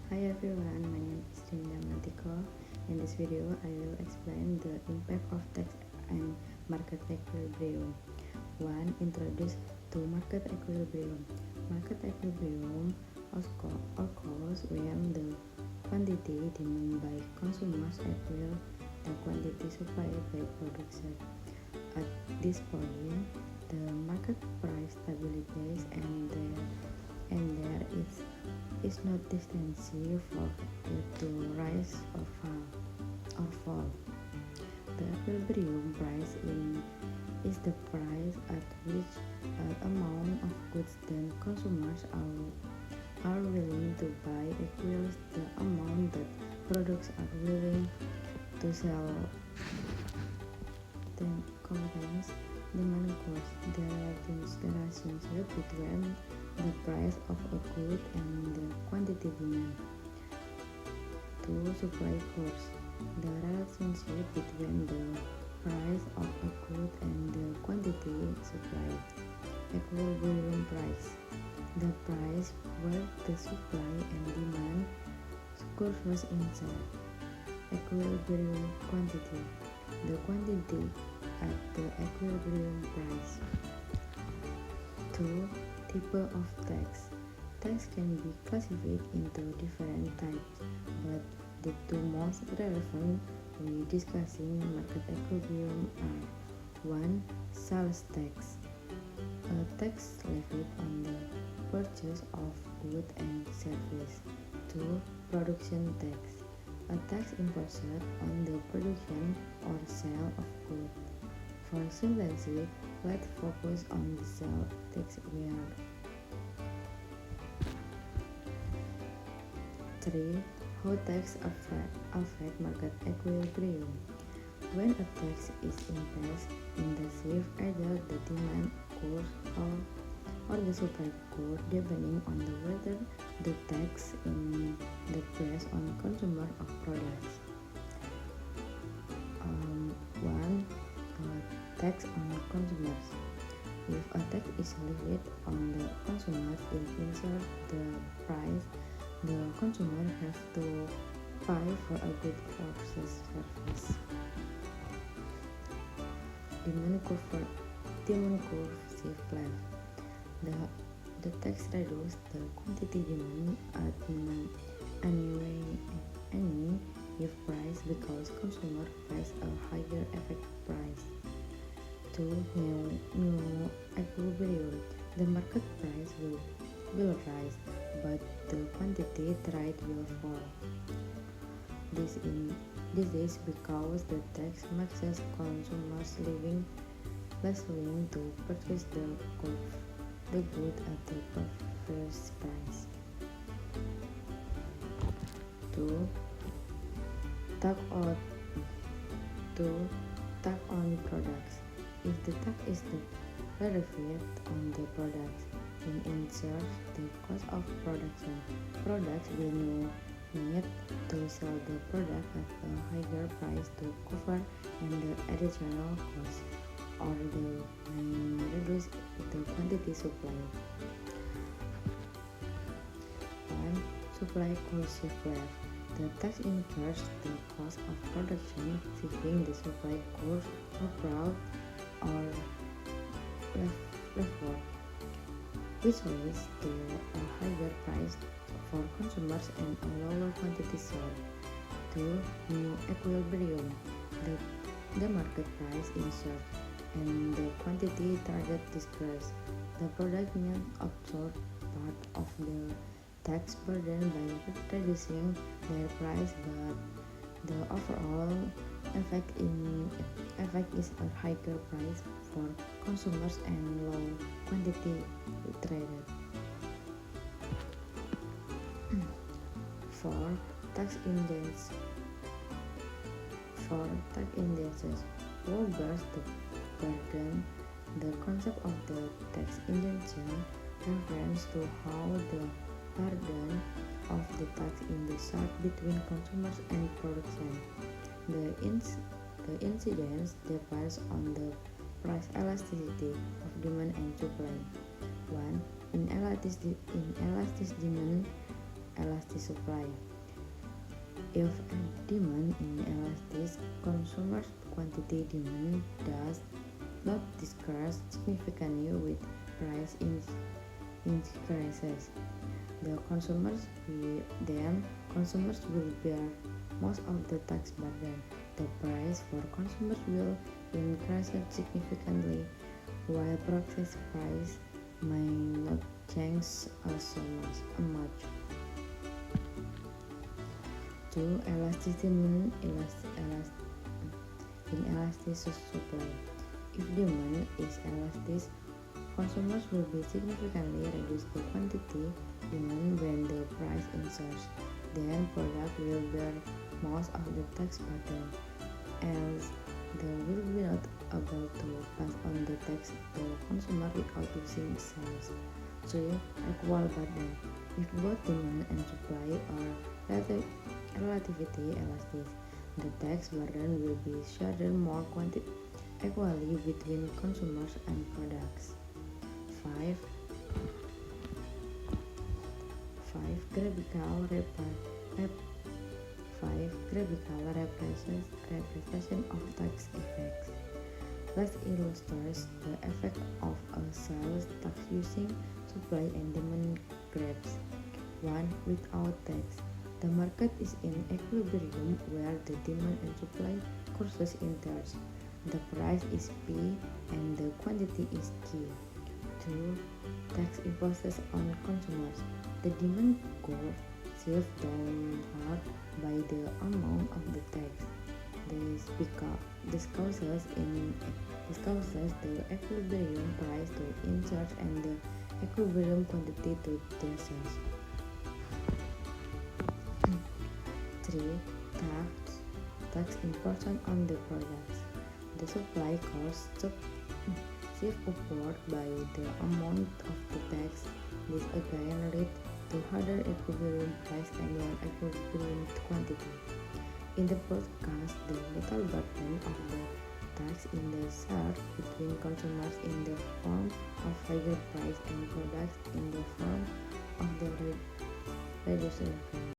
Hi everyone, my name is Rindi Antiko. In this video, I will explain the impact of tax and market equilibrium. 1. Introduce to market equilibrium. Market equilibrium occurs when the quantity demanded by consumers equals the quantity supplied by production. At this point, the market price stabilizes and there is no tendency for it to rise or fall. The equilibrium price is the price at which amount of goods that consumers are willing to buy equals the amount that products are willing to sell. Then contains demand cost. There is the relationship between the price of a good and the quantity demand. 2. Supply cost. The relationship between the price of a good and the quantity supplied. Equilibrium price. The price where the supply and demand curves intersect. Equilibrium quantity. The quantity at the equilibrium price. 2. Type of tax. Tax can be classified into different types, but the two most relevant when discussing market equilibrium are 1. Sales tax, a tax levied on the purchase of goods and services. 2. Production tax, a tax imposed on the production or sale of goods. For simplicity, let's focus on the sales tax where 3. How tax affect market equilibrium. When a tax is imposed, intensive either the demand curve or the supply curve depending on whether the tax in the place on consumer of products. 1. Tax on consumers. If a tax is levied on the consumers, it ensures the price the consumer has to pay for a good or service. Demand curve shift left. The tax reduces the quantity demand at any if price because consumer pays a higher effective price. 2. New equilibrium. The market price will rise, but the quantity trade will fall. This is because the tax makes consumers less willing to purchase the good at the previous price. 2. Tax on products. If the tax is levied on the products, it ensures the cost of production. Products will need to sell the product at a higher price to cover the additional cost, or they may reduce the quantity supplied. 1. Supply cost shift left. The tax incurs the cost of production, shifting the supply curve upward or leftward, which leads to a higher price for consumers and a lower quantity sold. 2. New equilibrium. The market price ensures and the quantity target decreases. The product may absorb part of the tax burden by reducing their price, but the overall effect is a higher price for consumers and low quantity traded. 4. Tax index. What bears the burden? The concept of the tax indentation refers to how the burden of the tax is shared between consumers and production. The incidence depends on the price elasticity of demand and supply. 1. Inelastic demand elastic supply. If demand inelastic, consumers' quantity demand does not decrease significantly with price increases. Consumers will bear most of the tax burden. The price for consumers will increase significantly, while purchase price may not change so much. 2. Inelastic supply. If demand is elastic, consumers will be significantly reduce the quantity demand when the price increases. Then product will bear most of the tax burden, as they will be not able to pass on the tax to consumer without losing sales. 3. Equal burden. If both demand and supply are relatively elastic, the tax burden will be shared more equally between consumers and products. 5. Graphical representation of tax effects. Let's illustrate the effect of a sales tax using supply and demand graphs. 1. Without tax. The market is in equilibrium where the demand and supply courses in turns. The price is P and the quantity is Q. 2. Tax imposes on consumers. The demand curve shifts downward by the amount of the tax. This causes the equilibrium price to increase and the equilibrium quantity to decrease. 3. Tax imposition on the products. The supply cost shift upward by the amount of the tax. This again leads to higher equilibrium price and lower equilibrium quantity. In the first case, the total burden of the tax in the shared between consumers in the form of higher price and products in the form of the reduced revenue.